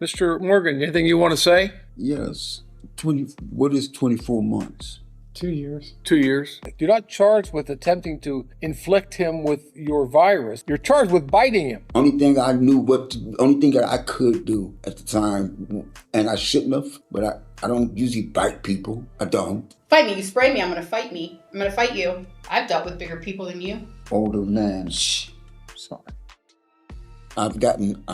Mr. Morgan, anything you want to say? Yes. What is 24 months? 2 years. 2 years. You're not charged with attempting to inflict him with your virus. You're charged with biting him. Only thing that I could do at the time, and I shouldn't have, but I don't usually bite people. I don't. Fight me. You spray me, I'm gonna fight me. I'm gonna fight you. I've dealt with bigger people than you. Older man. Sorry. I'm gotten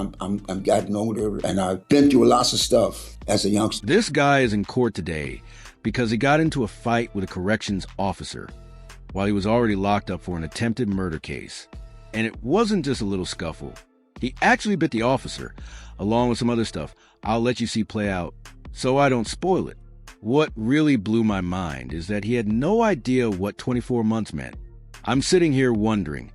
older, and I've been through lots of stuff as a youngster. This guy is in court today because he got into a fight with a corrections officer while he was already locked up for an attempted murder case. And it wasn't just a little scuffle. He actually bit the officer, along with some other stuff I'll let you see play out so I don't spoil it. What really blew my mind is that he had no idea what 24 months meant. I'm sitting here wondering,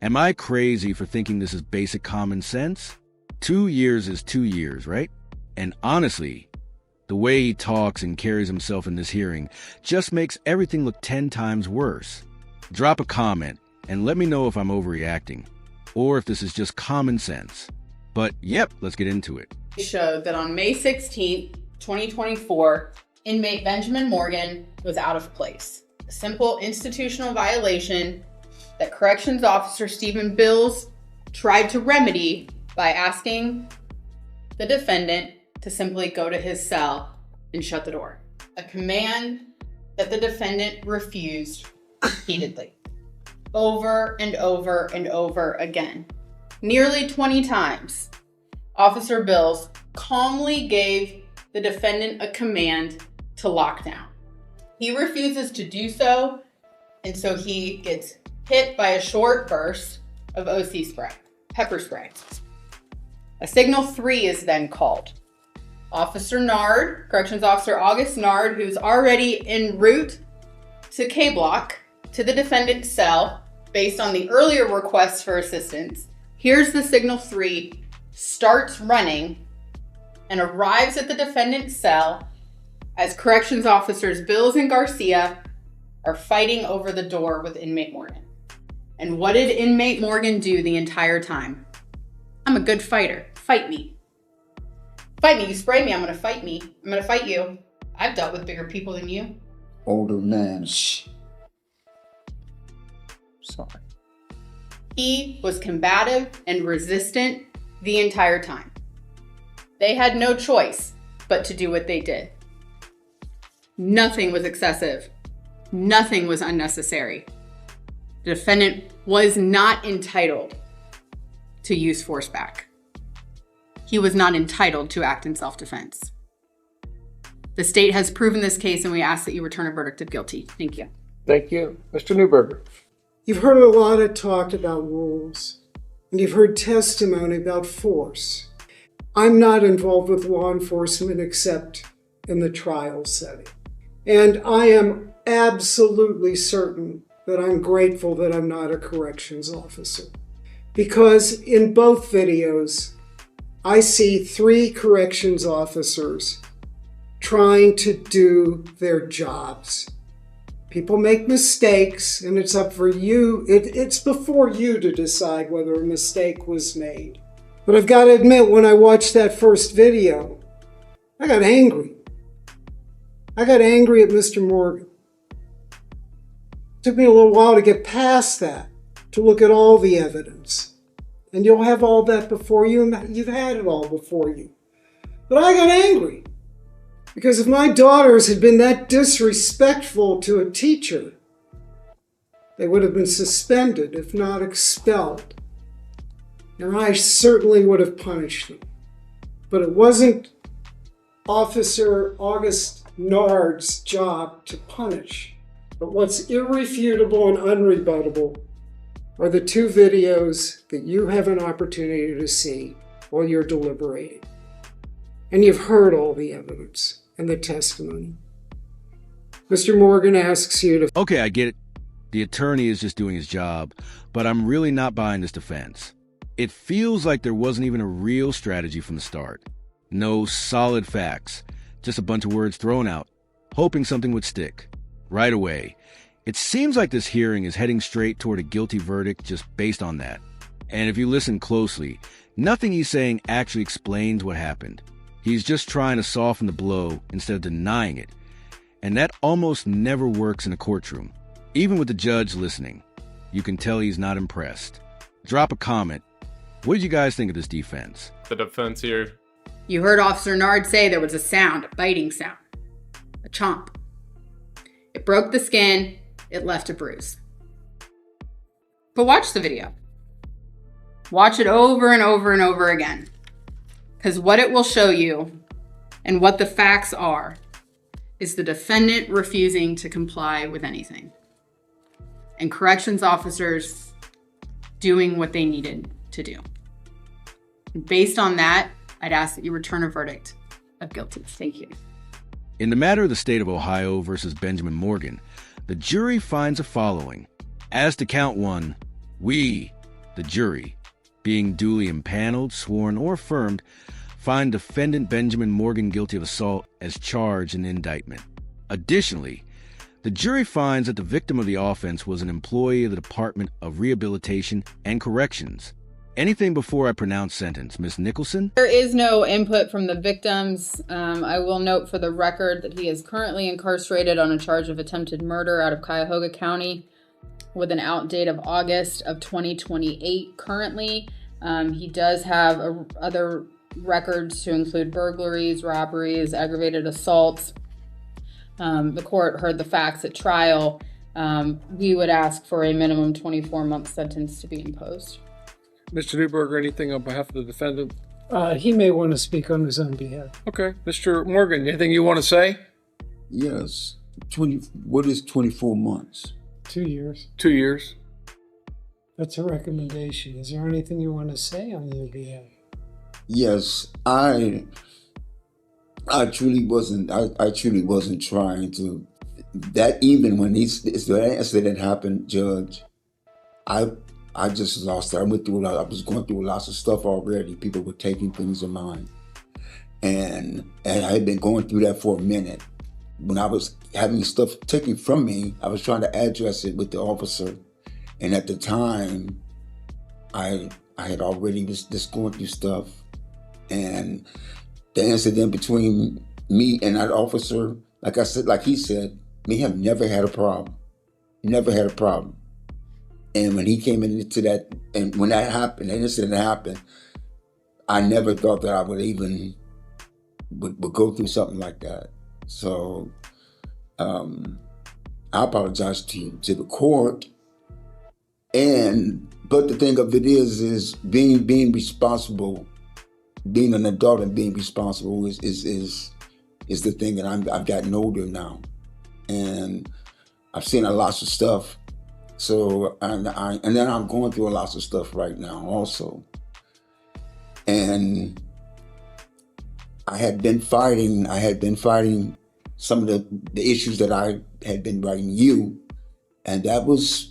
am I crazy for thinking this is basic common sense? 2 years is 2 years, right? And honestly, the way he talks and carries himself in this hearing just makes everything look 10 times worse. Drop a comment and let me know if I'm overreacting, or if this is just common sense. But yep, let's get into it. Showed that on May 16th, 2024, inmate Benjamin Morgan was out of place. A simple institutional violation that Corrections Officer Stephen Bills tried to remedy by asking the defendant to simply go to his cell and shut the door. A command that the defendant refused repeatedly, over and over and over again. Nearly 20 times, Officer Bills calmly gave the defendant a command to lock down. He refuses to do so, and so he gets hit by a short burst of OC spray, pepper spray. A signal 3 is then called. Officer Nard, Corrections Officer August Nard, who's already en route to K Block to the defendant's cell based on the earlier request for assistance, hears the signal 3, starts running, and arrives at the defendant's cell as Corrections Officers Bills and Garcia are fighting over the door with inmate Morgan. And what did inmate Morgan do the entire time? I'm a good fighter. Fight me. Fight me. You spray me, I'm gonna fight me. I'm gonna fight you. I've dealt with bigger people than you. Older man. Sorry. He was combative and resistant the entire time. They had no choice but to do what they did. Nothing was excessive. Nothing was unnecessary. The defendant was not entitled to use force back. He was not entitled to act in self-defense. The state has proven this case, and we ask that you return a verdict of guilty. Thank you. Thank you. Mr. Newberger. You've heard a lot of talk about rules, and you've heard testimony about force. I'm not involved with law enforcement except in the trial setting. And I am absolutely certain that I'm grateful that I'm not a corrections officer. Because in both videos, I see 3 corrections officers trying to do their jobs. People make mistakes, and it's up for you. It's before you to decide whether a mistake was made. But I've got to admit, when I watched that first video, I got angry. I got angry at Mr. Morgan. It took me a little while to get past that, to look at all the evidence. And you'll have all that before you, and you've had it all before you. But I got angry. Because if my daughters had been that disrespectful to a teacher, they would have been suspended, if not expelled. And I certainly would have punished them. But it wasn't Officer August Nard's job to punish. But what's irrefutable and unrebuttable are the 2 videos that you have an opportunity to see while you're deliberating. And you've heard all the evidence and the testimony. Mr. Morgan asks you to... Okay, I get it. The attorney is just doing his job, but I'm really not buying this defense. It feels like there wasn't even a real strategy from the start. No solid facts, just a bunch of words thrown out, hoping something would stick. Right away. It seems like this hearing is heading straight toward a guilty verdict just based on that. And if you listen closely, nothing he's saying actually explains what happened. He's just trying to soften the blow instead of denying it. And that almost never works in a courtroom. Even with the judge listening, you can tell he's not impressed. Drop a comment. What did you guys think of this defense? The defense here. You heard Officer Nard say there was a sound, a biting sound, a chomp. It broke the skin, it left a bruise. But watch the video. Watch it over and over and over again. Because what it will show you, and what the facts are, is the defendant refusing to comply with anything. And corrections officers doing what they needed to do. And based on that, I'd ask that you return a verdict of guilty. Thank you. In the matter of the state of Ohio versus Benjamin Morgan, the jury finds the following. As to count one, we, the jury, being duly impaneled, sworn, or affirmed, find defendant Benjamin Morgan guilty of assault as charged in the indictment. Additionally, the jury finds that the victim of the offense was an employee of the Department of Rehabilitation and Corrections. Anything before I pronounce sentence, Ms. Nicholson? There is no input from the victims. I will note for the record that he is currently incarcerated on a charge of attempted murder out of Cuyahoga County with an out date of August of 2028 currently. He does have other records to include burglaries, robberies, aggravated assaults. The court heard the facts at trial. We would ask for a minimum 24-month sentence to be imposed. Mr. Newberger, anything on behalf of the defendant? He may want to speak on his own behalf. Okay. Mr. Morgan, anything you want to say? Yes. What is 24 months? 2 years. 2 years. That's a recommendation. Is there anything you want to say on your behalf? Yes, I truly wasn't. I truly wasn't trying to. That even when the incident happened, Judge, I just lost it. I was going through lots of stuff already. People were taking things of mine, and I had been going through that for a minute. When I was having stuff taken from me, I was trying to address it with the officer, and at the time, I had already was just going through stuff. And the incident between me and that officer, like I said, like he said, we have never had a problem. Never had a problem. And when he came into that, and when that happened, that incident happened, I never thought that I would even would go through something like that. So I apologize to the court. But the thing of it is being responsible. Being an adult and being responsible is the thing that I've gotten older now, and I've seen a lot of stuff. So and then I'm going through a lot of stuff right now also, and I had been fighting some of the issues that I had been writing you, and that's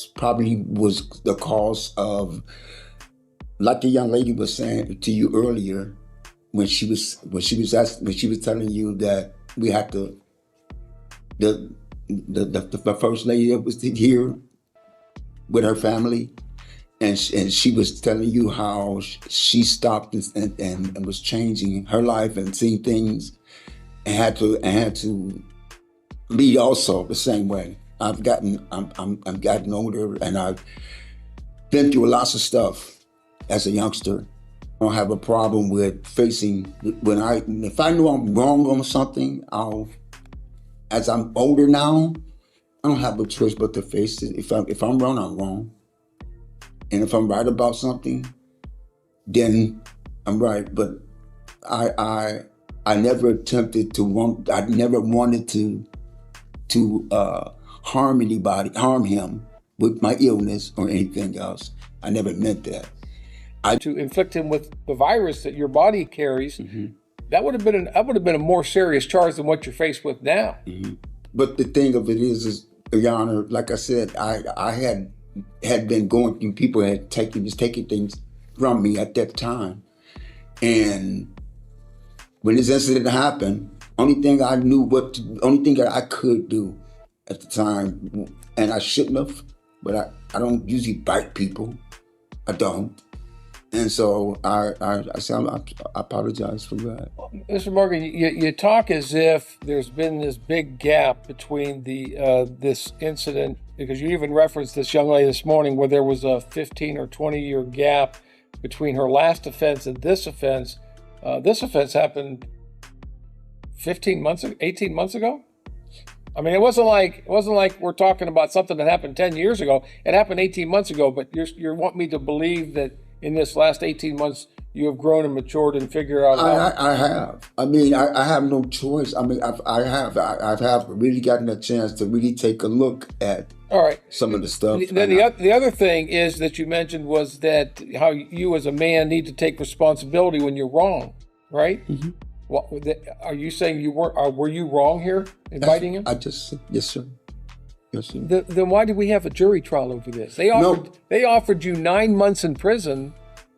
probably was the cause of. Like the young lady was saying to you earlier, when she was telling you that we had to, the first lady that was here with her family, and she was telling you how she stopped and was changing her life and seeing things, and had to lead also the same way. I'm gotten older, and I've been through lots of stuff. As a youngster, I don't have a problem with facing if I know I'm wrong on something. As I'm older now, I don't have a choice but to face it. If I'm wrong, I'm wrong, and if I'm right about something, then I'm right. But I never attempted to want. I never wanted to harm him with my illness or anything else. I never meant that. To inflict him with the virus that your body carries, that would have been a more serious charge than what you're faced with now. Mm-hmm. But the thing of it is, Your Honor, like I said, I had been going through. People had taking things from me at that time, and when this incident happened, only thing that I could do at the time, and I shouldn't have, but I don't usually bite people. I don't. And so I apologize for that. Mr. Morgan, you talk as if there's been this big gap between this incident, because you even referenced this young lady this morning where there was a 15 or 20-year gap between her last offense and this offense. This offense happened 18 months ago? I mean, it wasn't like we're talking about something that happened 10 years ago. It happened 18 months ago, but you want me to believe that in this last 18 months, you have grown and matured and figured out how. I have. I mean, I have no choice. I mean, I have really gotten a chance to really take a look at All right. some of the stuff. Then the other thing is that you mentioned was that how you as a man need to take responsibility when you're wrong, right? Mm-hmm. Are you saying were you wrong here in biting him? Yes, sir. Yes, sir. Then why did we have a jury trial over this? They offered you 9 months in prison,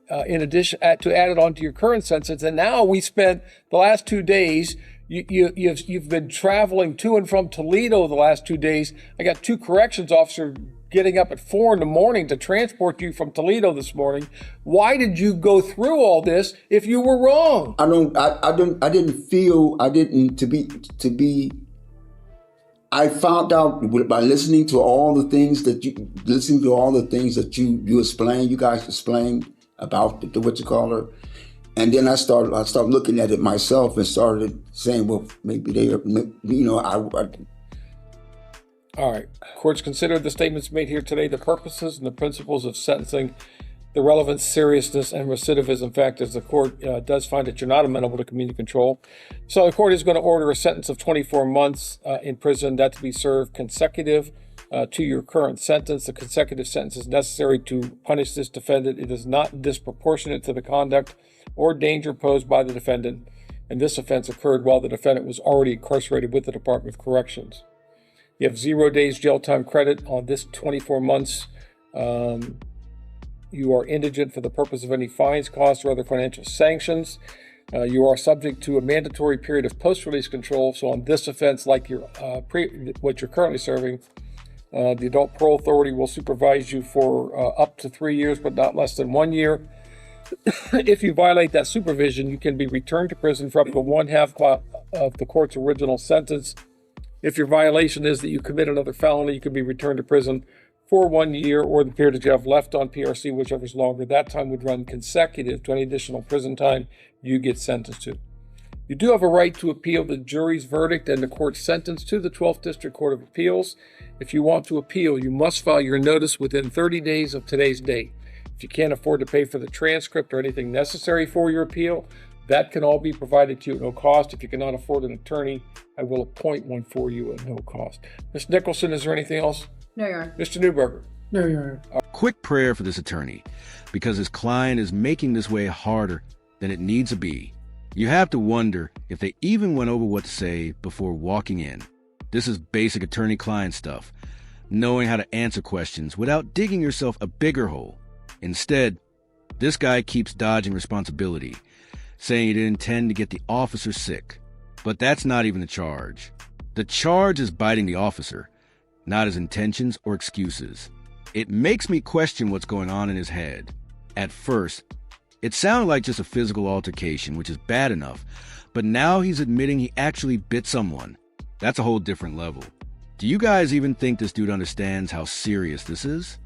in addition to add it onto your current sentence, and now we spent the last 2 days. You've been traveling to and from Toledo the last 2 days. I got 2 corrections officers getting up at 4 a.m. to transport you from Toledo this morning. Why did you go through all this if you were wrong? I found out by listening to all the things that you guys explained about what you call her. And then I started looking at it myself and started saying, well, maybe All right. Courts consider the statements made here today, the purposes and the principles of sentencing, the relevance, seriousness, and recidivism factors. The court does find that you're not amenable to community control. So the court is going to order a sentence of 24 months in prison, that to be served consecutive to your current sentence. The consecutive sentence is necessary to punish this defendant. It is not disproportionate to the conduct or danger posed by the defendant. And this offense occurred while the defendant was already incarcerated with the Department of Corrections. You have 0 days jail time credit on this 24 months. You are indigent for the purpose of any fines, costs, or other financial sanctions. You are subject to a mandatory period of post-release control. So on this offense, like what you're currently serving, the Adult Parole Authority will supervise you for up to 3 years, but not less than 1 year. If you violate that supervision, you can be returned to prison for up to 1/2 of the court's original sentence. If your violation is that you commit another felony, you can be returned to prison for 1 year or the period that you have left on PRC, whichever is longer. That time would run consecutive to any additional prison time you get sentenced to. You do have a right to appeal the jury's verdict and the court's sentence to the 12th District Court of Appeals. If you want to appeal, you must file your notice within 30 days of today's date. If you can't afford to pay for the transcript or anything necessary for your appeal, that can all be provided to you at no cost. If you cannot afford an attorney, I will appoint one for you at no cost. Ms. Nicholson, is there anything else? No, Your Honor. Mr. Newberger? No, Your Honor. A quick prayer for this attorney, because his client is making this way harder than it needs to be. You have to wonder if they even went over what to say before walking in. This is basic attorney-client stuff, knowing how to answer questions without digging yourself a bigger hole. Instead, this guy keeps dodging responsibility, saying he didn't intend to get the officer sick. But that's not even the charge. The charge is biting the officer, not his intentions or excuses. It makes me question what's going on in his head. At first, it sounded like just a physical altercation, which is bad enough, but now he's admitting he actually bit someone. That's a whole different level. Do you guys even think this dude understands how serious this is?